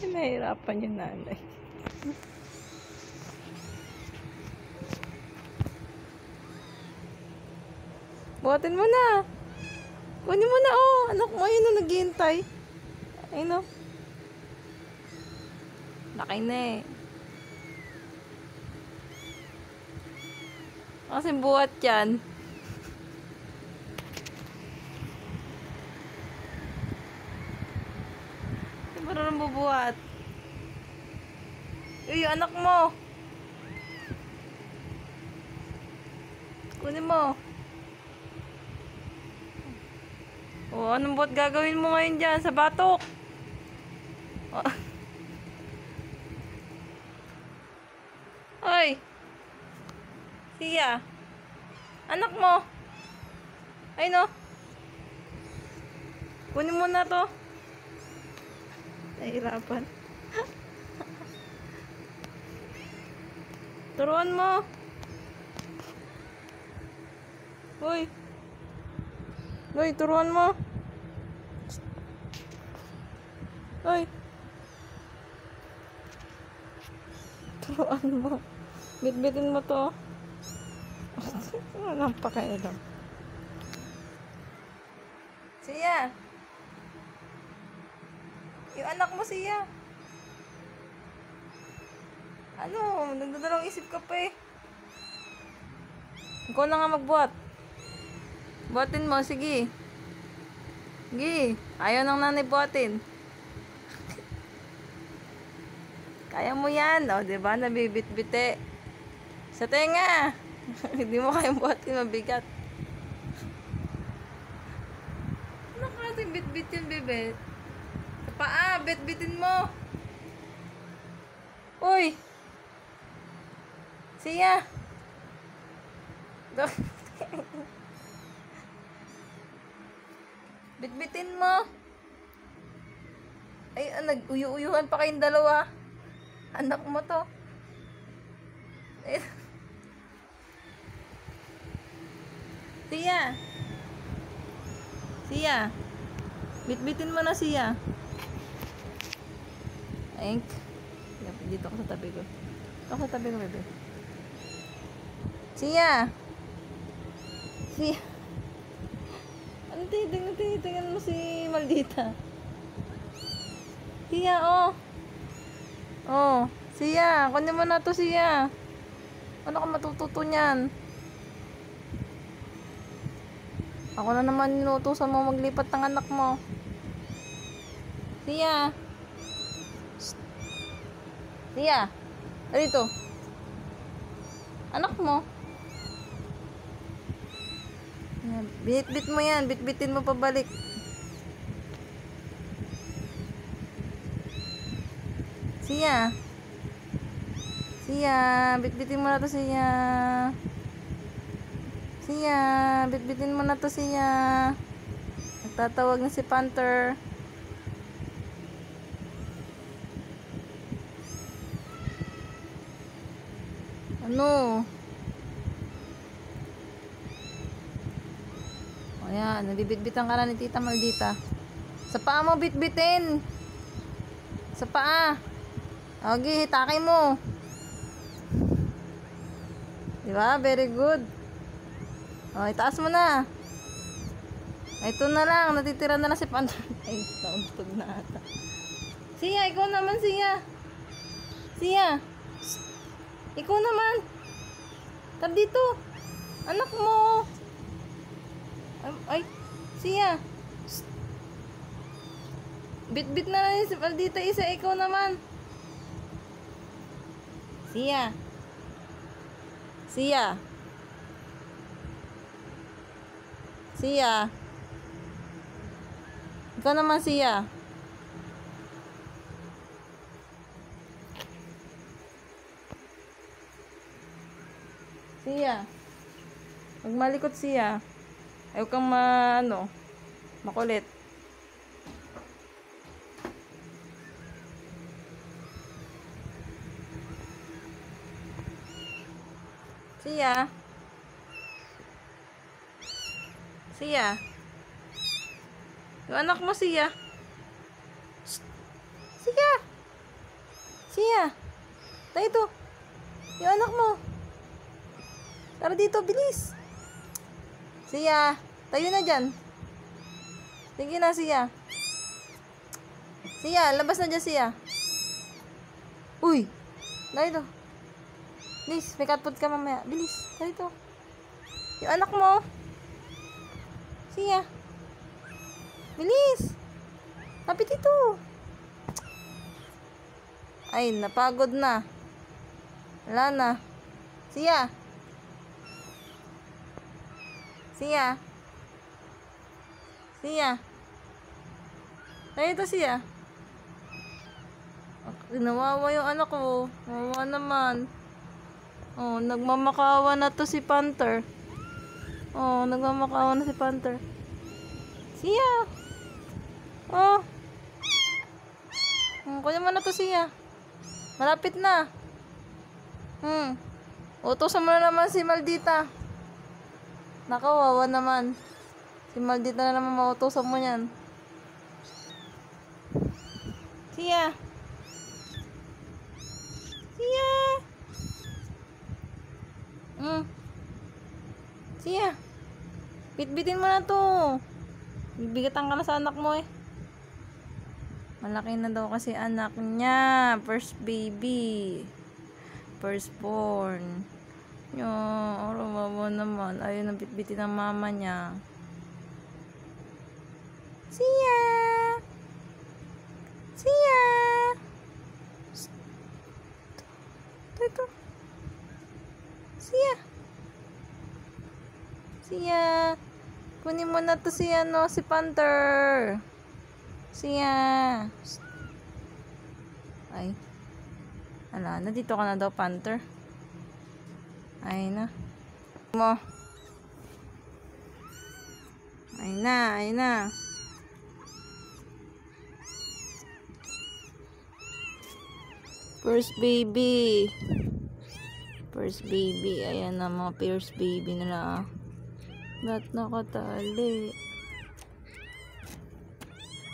Nahihirapan yung nanay. Buhatin mo na. Kunin mo na, oh. Anak mo, yun o, naghihintay. Ayun o. Laki na eh. Kasi buhat yan. Di ba rin bubuhat? Uy, yung anak mo. Kunin mo. O, anong buhat gagawin mo ngayon dyan sa batok? Oh. Hoy. Siya. Anak mo. Ay no. Kunin mo na to. Nahirapan. Turuan mo. Hoy. Hoy, turuan mo. Hoy. Turuan mo. Bitbitin mo to. Walang pakialam. Siya. Yung anak mo siya. Ano? Nagdadalawang isip ka pa eh. Ikaw na nga magbuhat. Buhatin mo, sige. Sige. Ayaw ng nanay buhatin. Kaya mo yan, o, diba? Nabibit-bite. Sa tenga. Hindi mo kayang buhatin, mabigat. Ano kasing bit-bit yun, bebe? Sa paa, bit-bitin mo. Uy! Siya! Bit-bitin mo. Ay, nag-uyu-uyuhan pa kayong dalawa. Anak mo to. Ay. Siya. Siya. Bit-bitin mo na siya. Ay, dito ako sa tabi ko. Ako sa tabi ko, bebe. Siya. Siya. Ano tingnan mo si Maldita. Siya, oh. Oh, siya. Kunin mo na to siya. Ano ka matututo niyan? Ako na naman inutusan mo maglipat ng anak mo. Siya. Siya. Dito. Anak mo. Bit-bit mo yan. Bit-bitin mo pabalik. Siya. Siya. Bit-bitin mo na to siya. Siya. Bit-bitin mo na to siya. Nagtatawag na si Panther. Ano? Ayan, nabibit-bitan ka na ni Tita Maldita. Sa paa mo bit-bitin. Sa paa. Okay, takay mo. Diba? Very good. O, itaas mo na. Ito na lang. Natitira na lang si Panther. Ay, nauntog na ata. Siya, ikaw naman siya. Siya. Ikaw naman. Tab dito. Anak mo. Ay, siya. Bit-bit na lang si Maldita isa. Ikaw naman. Siya. Siya. Siya. Ikaw naman siya. Siya. Magmalikot siya. Ayaw kang makulit. Siya. Siya. Yung anak mo siya. Siya. Siya. Tayo to. Yung anak mo. Tara dito, bilis. Siya. Tayo na dyan. Sige na, Siya. Siya, labas na dyan, Siya. Uy. Tayo to. Bilis, may cat food ka mamaya. Bilis, tayo to. Yung anak mo. Siya. Bilis. Lapit ito. Ay, napagod na. Wala na. Siya. Siya. Siya. Ay, ito siya. Nawawa yung anak ko. Nawawa naman. Oh, nagmamakawa na to si Panther. Oh, nagmamakawa na si Panther. Siya. Oh. Kunin mo na to siya. Malapit na. Utusan mo na naman si Maldita. Nakawawa naman. Si Maldita na naman mautusan mo yan. Siya. Siya. Siya. Bitbitin mo na to. Bibigatan ka na sa anak mo eh. Malaki na daw kasi anak niya. First baby. Firstborn. Yung, rumawa naman. Ayun ang bitbitin ng mama niya. Siya! Siya! Ito. Siya! Siya! Kunin mo na to si si Panther. Siya! Ay. Ala, nandito ka na daw, Panther. Ay na. Mo. Ay na, ay na. First baby. First baby. Ayan na mga first baby nila. Ba't nakatali?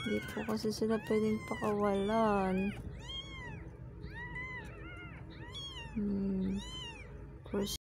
Hindi po kasi sila pwedeng pakawalan. First